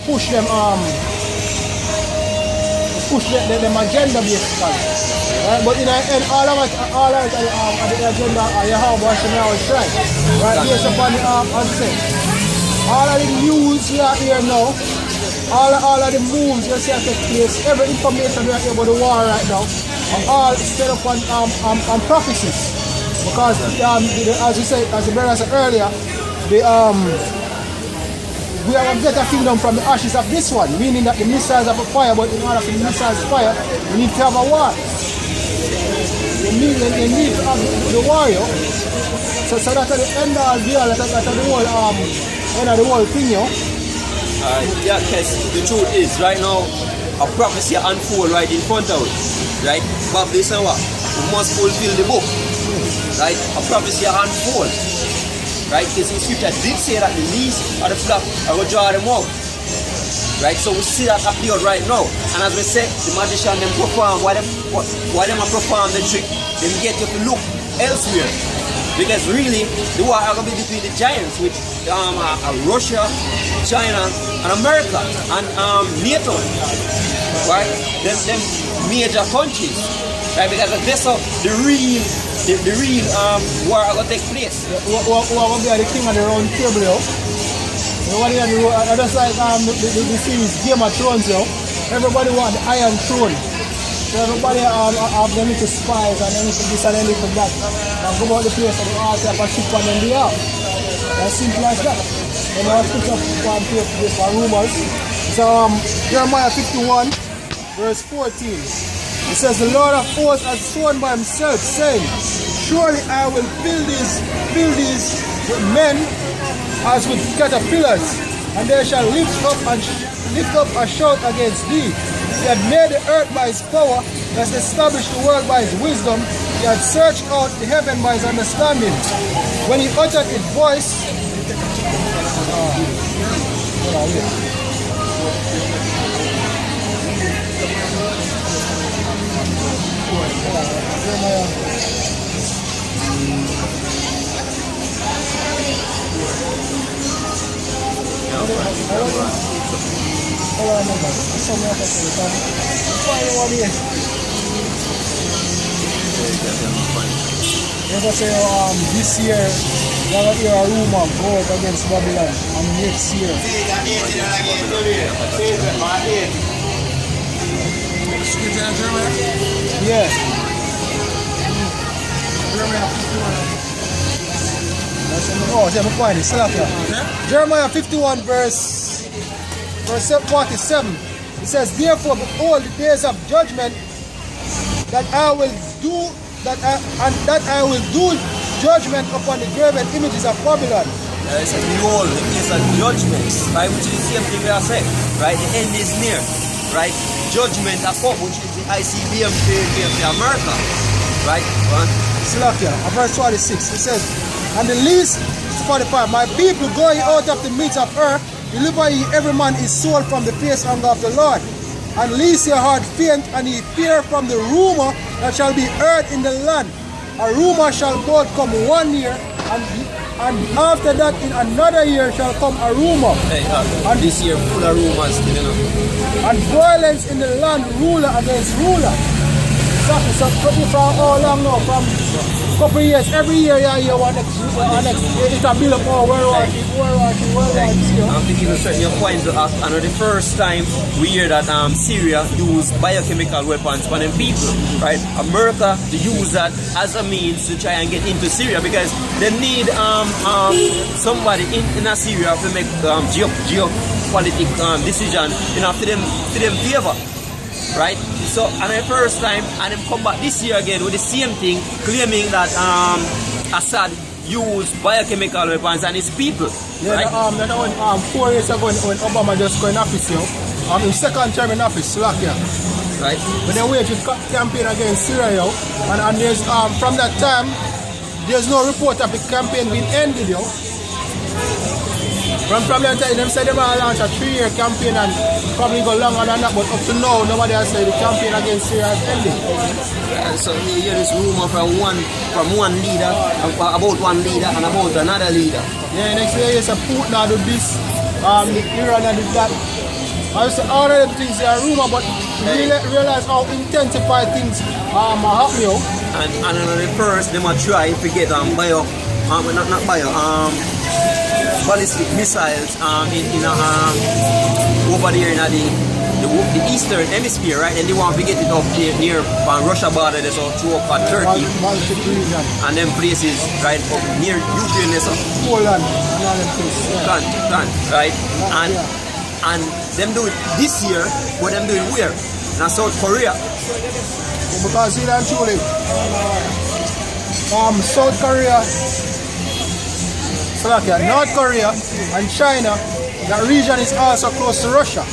push them agenda basically. Right? But in the end, all of the agenda you have what you now try. Right? Based upon the as I say, all of the news we are here now, all of the moves you see take place, every information we are here about the war right now, are all set up on prophecies. Because as you said, as the brother said earlier, we are going to get a kingdom from the ashes of this one, meaning that the missiles have a fire, but in order for the missiles to fire, we need to have a war. They need to have the warrior. So that's the end of the whole, that's the whole end of the whole thing, you know? Yeah, because the truth is, right now, a prophecy unfold right in front of us, right? But listen what? We must fulfill the book, right? A prophecy unfold, right? Because in scripture did say that the least of the flock are going to draw them out, right? So we see that appear right now. And as we said, the magician them perform, why them perform the trick, then get you to look elsewhere. Because really, the war are going to be between the giants, which Russia, China, and America, and NATO, right? Them major countries, right? Because that's how the real war are going to take place. Who are going to be the king of the round table, yo? Just like the series Game of Thrones, yo. Everybody want the Iron Throne. So everybody have them little spies and them little this and them little that. And go about the place and all type of ship on them they have. As simple as that. And I put up one paper this for rumors. So Jeremiah 51 verse 14. It says, the Lord of hosts has sworn by himself, saying, surely I will fill these with men as with caterpillars, and they shall lift up a shout against thee. He had made the earth by his power, he has established the world by his wisdom, he had searched out the heaven by his understanding. When he uttered his voice, this year, we're going to hear a rumor go out against Babylon, and next year. Yeah. Jeremiah 51 verse 47. It says, therefore behold the days of judgment that I will do judgment upon the graven images of Babylon. It's a behold the days of judgment, right? Which is the same thing we are saying, right? The end is near, right? Judgment of what? Which is the ICBM to America, right? Slakia, verse 26. It says, and the least 45, my people going out of the midst of earth, deliver ye every man his soul from the fierce anger of the Lord. And lest your heart faint, and ye fear from the rumor that shall be heard in the land. A rumor shall both come 1 year, and after that in another year shall come a rumor. And this year full of rumors, you know. And violence in the land, ruler against ruler. So from how long now? From a couple of years, every year you hear one next, it's a build up World War II. I'm thinking to certain points and the first time we hear that Syria used biochemical weapons for them people, right? America to use that as a means to try and get into Syria because they need somebody in Syria to make geopolitical decision, you know, for them favor. Right? So, and the first time, and them come back this year again with the same thing, claiming that Assad used biochemical weapons and his people. Yeah, right? 4 years ago when Obama just got in office, you know, his second term in office, Slovakia. Right. When they waged a campaign against Syria, yo, and there's from that time, there's no report of the campaign being ended, yo. From that time, them said they might launch a 3-year campaign and probably go longer than that, but up to now, nobody has said the campaign against Syria has ended. So you hear this rumor from one leader, about one leader and about another leader. Yeah, next year you say Putin do this, Iran do that. I used to all of them things are rumor, but realize how intensified things are happening. And the first, they might try to get ballistic missiles over there in the eastern hemisphere, right? And they want to get it up near Russia border, there's all through up at Turkey. And them places right up near Ukraine, there's Poland, and all them places. Right? And them do it this year, but them do it where? In South Korea. Because you don't truly South Korea, North Korea and China, that region is also close to Russia.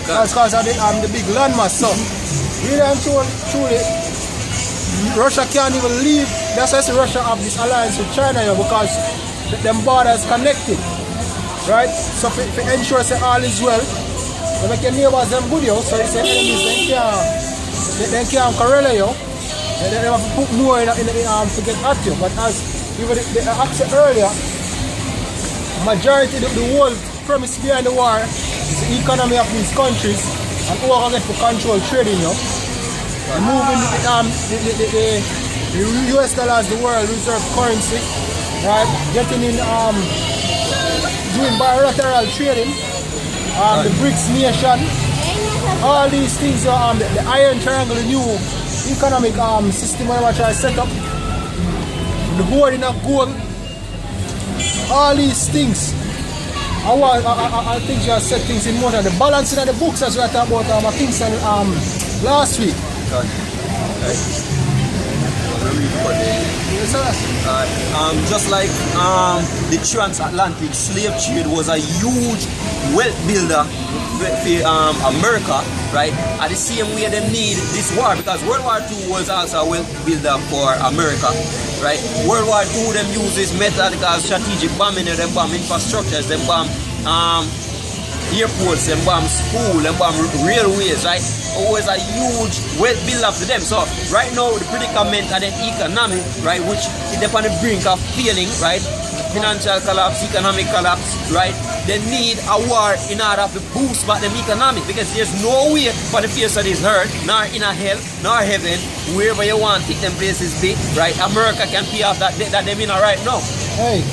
That's because of the big landmass. So really and truly Russia can't even leave. That's why I say Russia have this alliance with China here, because them borders connected. Right? So to ensure that all is well, they make your neighbors them good, so it's the enemies they can't correlate you. They have to put more in to get at you. But as even the accent earlier, majority of the world premise behind the war is the economy of these countries and who are going to control trading, removing the US dollar as the world reserve currency, right? Getting in doing bilateral trading, the BRICS nation, all these things, the Iron Triangle, the new economic system I try to set up, the hoarding of gold, all these things. I think you set things in motion. The balancing of the books, as we talked about Kingston last week. Just like the transatlantic slave trade was a huge wealth builder for America, right? At the same way they need this war, because World War II was also a wealth builder for America, right? World War II them use this method called strategic bombing, them bomb infrastructures, them bomb airports, them bomb school, them bomb railways, right? Always a huge wealth builder for them. So right now the predicament of the economy, right, which is on the brink of failing, right? Financial collapse, economic collapse, right? They need a war in order to boost back them economic, because there's no way for the face of this earth, nor in a hell, nor heaven, wherever you want to take them places be, right? America can pay off that debt that they're in right now. Hey,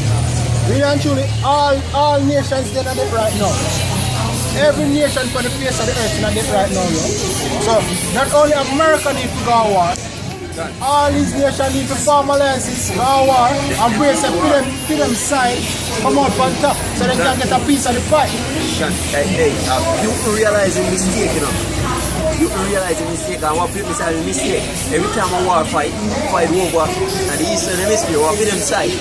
really and truly, all nations dead on it right now. Every nation for the face of the earth is on it right now, So not only America needs to go to war, all these nations need to form alliances, go to war, and brace them, put them side, come out on top, so they can get a piece of the pie. Hey, you realize the mistake, You realize the mistake, and what people say the mistake. Every time a war fight over, and the Eastern Hemisphere, or put them side.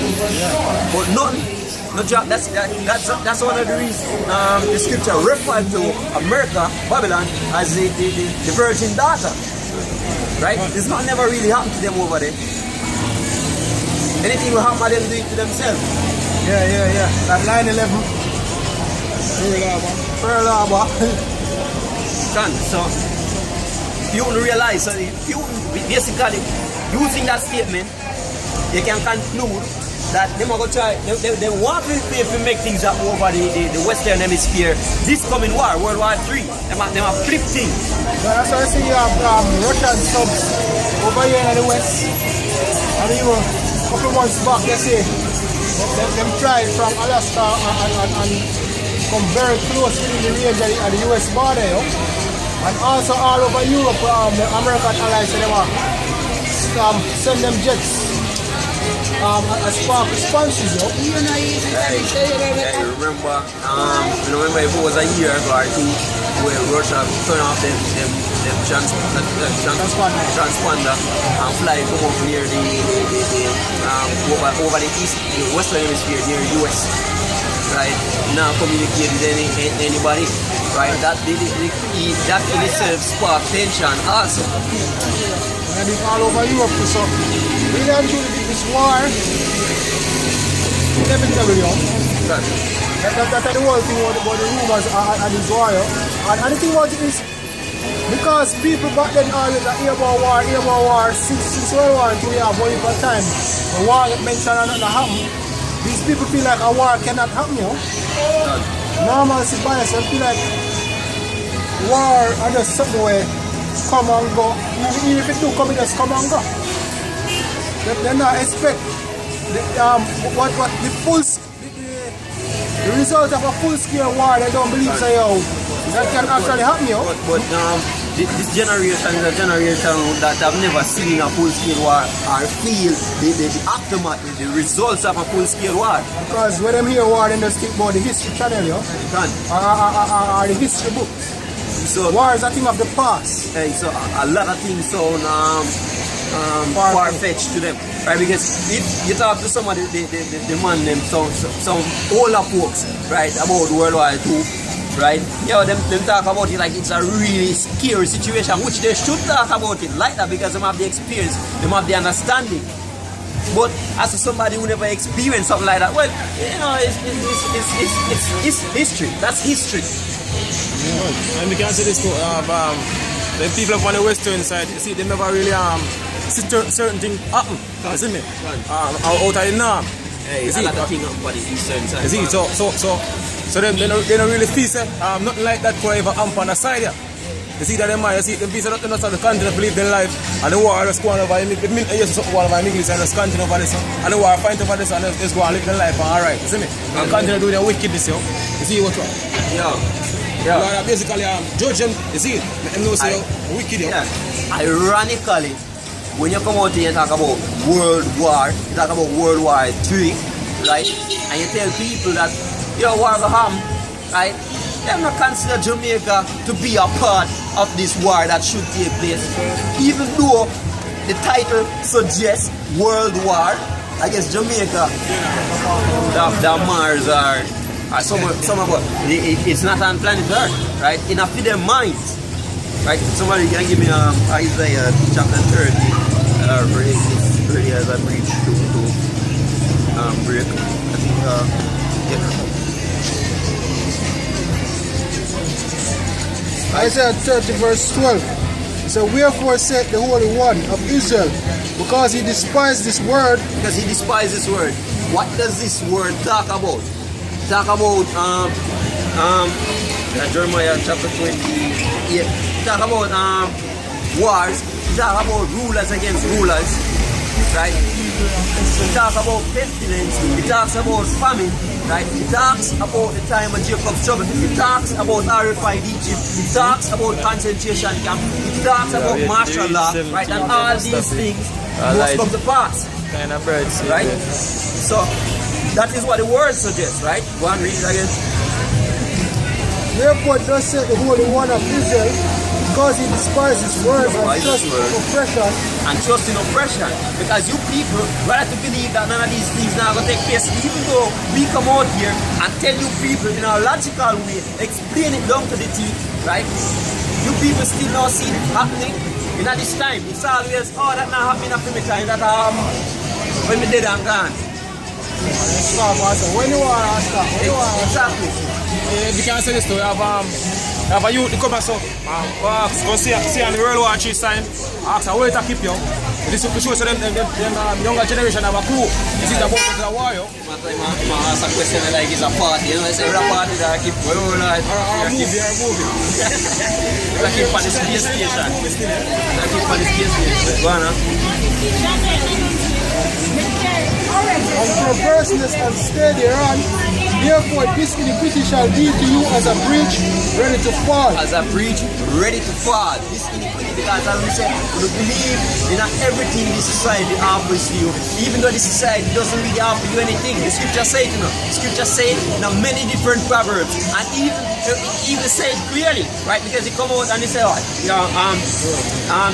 But nothing. No job. That's one of the reasons the scripture referred to America, Babylon, as the virgin daughter. Right? It's not never really happened to them over there. Anything will happen, them do it to themselves. Yeah. Like 9/11. Pearl Harbor. So you don't realize, so you basically using that statement, you can conclude that they want to make things up over the Western Hemisphere. This coming war, World War III, they might flip things. That's why I see you have Russian subs over here in the West. And even a couple months back, they say them fly from Alaska and come very close within the range of the US border. And also all over Europe, the American allies, they want send them jets. As far as responses, I remember if it was a year ago or two where Russia turned off them transponder and fly come up near the over the east, the Western Hemisphere near the US, right? Now communicate with anybody, right? That in itself sparked tension also. And it's all over Europe, so really and truly this war, inevitable, That's the whole thing about the rumors and this war, And the thing about it is, because people back then always hear about war, since World War II, we have one for time, the war get mentioned and nothing happen. These people feel like a war cannot happen, Normal citizens feel like war and just something where come and go. Even if it do come, it just come and go. They not expect the, the result of a full-scale war. They don't believe so, yo. That can actually happen, yo. But this generation is a generation that have never seen a full-scale war or feel the aftermath, the results of a full-scale war. Because when them hear war, they just think about the history channel, yo. Or the history books. So war is a thing of the past. So a lot of things sound far-fetched to them, right? Because if you talk to somebody, the man them some older folks, right, about World War II, right? Yeah, them talk about it like it's a really scary situation, which they should talk about it like that because they have the experience, they have the understanding. But as somebody who never experienced something like that, well, you know, it's history. That's history. Yeah. And we can see this too. The people up on the western side, you see, they never really see certain things happen. You see me? Out of the norm. You see, another thing on the eastern side. You see, so they don't really feel nothing like that could ever happen on the side here. You see that them man, you see them people that don't know the continent believe their life and the war just go on over it mean yes something over English and just continue over this and the war fight over this and just go and live their life and alright, you see me? And continue doing their wickedness, yo. You see what wrong? Yeah. Basically judge them, you see, let them know say wicked, yo. Yeah. Ironically, when you come out here and talk about World War, you talk about World War III, right? And you tell people that your war go harm, right? They not consider Jamaica to be a part of this war that should take place. Even though the title suggests World War, I guess Jamaica, the Mars or somewhere, it's not on planet Earth, right? In a few their minds, right? Somebody can give me Isaiah chapter 30, really as I preach to break. I think, Isaiah 30 verse 12. It says, wherefore said the Holy One of Israel, because he despised this word. Because he despised this word. What does this word talk about? Talk about Jeremiah chapter 28. Talk about wars. Talk about rulers against rulers. Right? It talks about pestilence. It talks about famine. Right? It talks about the time of Jacob's trouble. It talks about horrified Egypt. It talks about concentration camp. It talks about martial law. Right? And all these things must come to pass. Kind of birds. Right? So that is what the word suggests, right? Go and read it again. Therefore thus said the Holy One of Israel, because he despised his word and trust in oppression. And trust in oppression. Because you people rather to believe that none of these things now going to take place. Even though we come out here and tell you people in a logical way, explain it down to the teeth, right? You people still not see it happening. In this time, it's always, oh, that not happening after me time, that when me dead and gone. When you are stop, Exactly. We can say this too. We have a youth come so go see on the World War III sign. Ask where to keep you. This is to show them younger generation have a clue. This is about the war, yo. I ask a question like it's a party, you know, it's a party that I keep going like a movie. I keep on the space station. I keep on the space station. Go on, and perverseness and steady run. Therefore this iniquity shall be to you as a breach ready to fall. As a breach ready to fall. This iniquity, because as we said, we believe in everything this society offers you. Even though this society doesn't really offer you anything. The scripture says, you know, the scripture says in many different proverbs. And even say it clearly, right? Because they come out and they say, oh,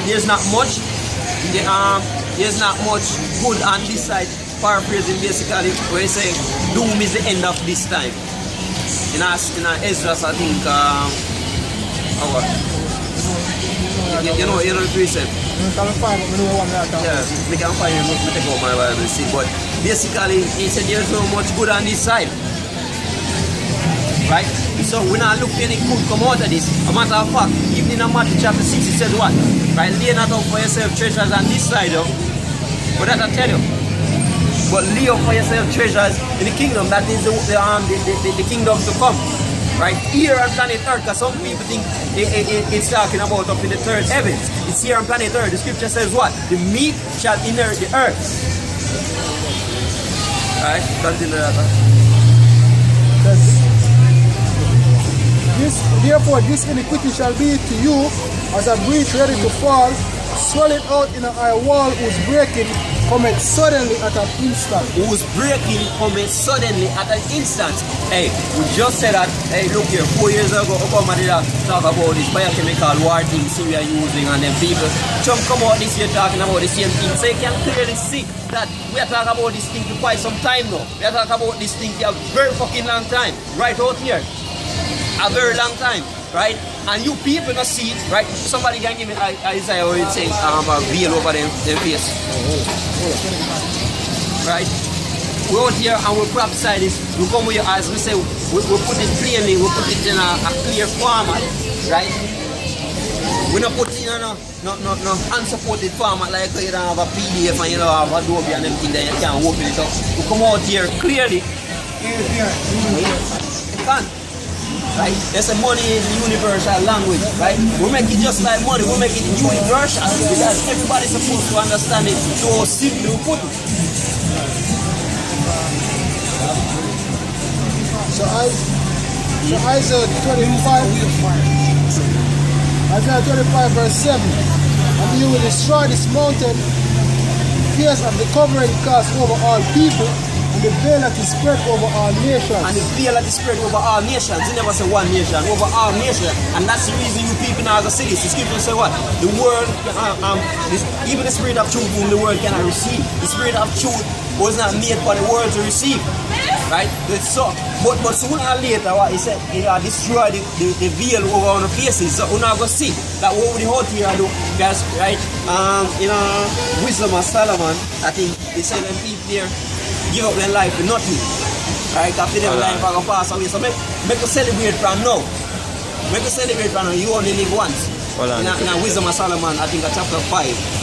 there's not much. There's not much good on this side. Paraphrasing basically, where he say doom is the end of this time. In Ezra, I think, you know the precept. Yeah, we can find it, we take out my Bible, see. But basically, he said there's no much good on this side. Right? So we're not looking any good come out of this. A matter of fact, even in Matthew chapter 6, it says what? Right? Lay not up for yourself treasures on this side, yo. But that I tell you. But lay up for yourself treasures in the kingdom. That is the kingdom to come. right here on planet Earth, because some people think it's talking about up in the third heavens. It's here on planet Earth. The scripture says what? The meek shall inherit the earth. Alright, continue that. Therefore, this iniquity shall be to you as a breach ready to fall, swelling out in a high wall whose breaking cometh suddenly at an instant. Whose breaking cometh suddenly at an instant. Hey, we just said that, hey, look here, 4 years ago, Obama did talk about this biochemical war thing Syria using, and then people come out this year talking about the same thing. So you can clearly see that we are talking about this thing for quite some time now. We are talking about this thing for a very fucking long time, right out here. A very long time, right? And you people not see it, right? Somebody can give me Isaiah where it says a veil over them face. Right? We're out here and we prophesy this. We come with your eyes, we say, we put it plainly, we put it in a clear format, right? We not put it in a no unsupported format like you don't have a PDF and you don't have Adobe and everything that you can't open it up. We come out here clearly. You can't. Right? There's a money in the universal language, right? We make it just like money, we make it universal because everybody's supposed to understand it. So simply we put it. So Isaiah 25 verse 7. And you will destroy this mountain, fierce and the covering cast over all people, and the veil that is spread over all nations. And the veil that is spread over all nations. He never say one nation, over all nations. And that's the reason you people now go see this. The scripture say what? The world, even the spirit of truth whom the world cannot receive. The spirit of truth was not made for the world to receive. Right? So, but sooner or later, what he said, he destroy the veil over our faces. So we're not going to see that what we hold here do. Because, right, Wisdom of Solomon, I think they said them people there give up their life for nothing. Right? After their life are going to pass away. So make us celebrate from now. Make us celebrate from now. You only live once. In Wisdom of Solomon, I think chapter 5.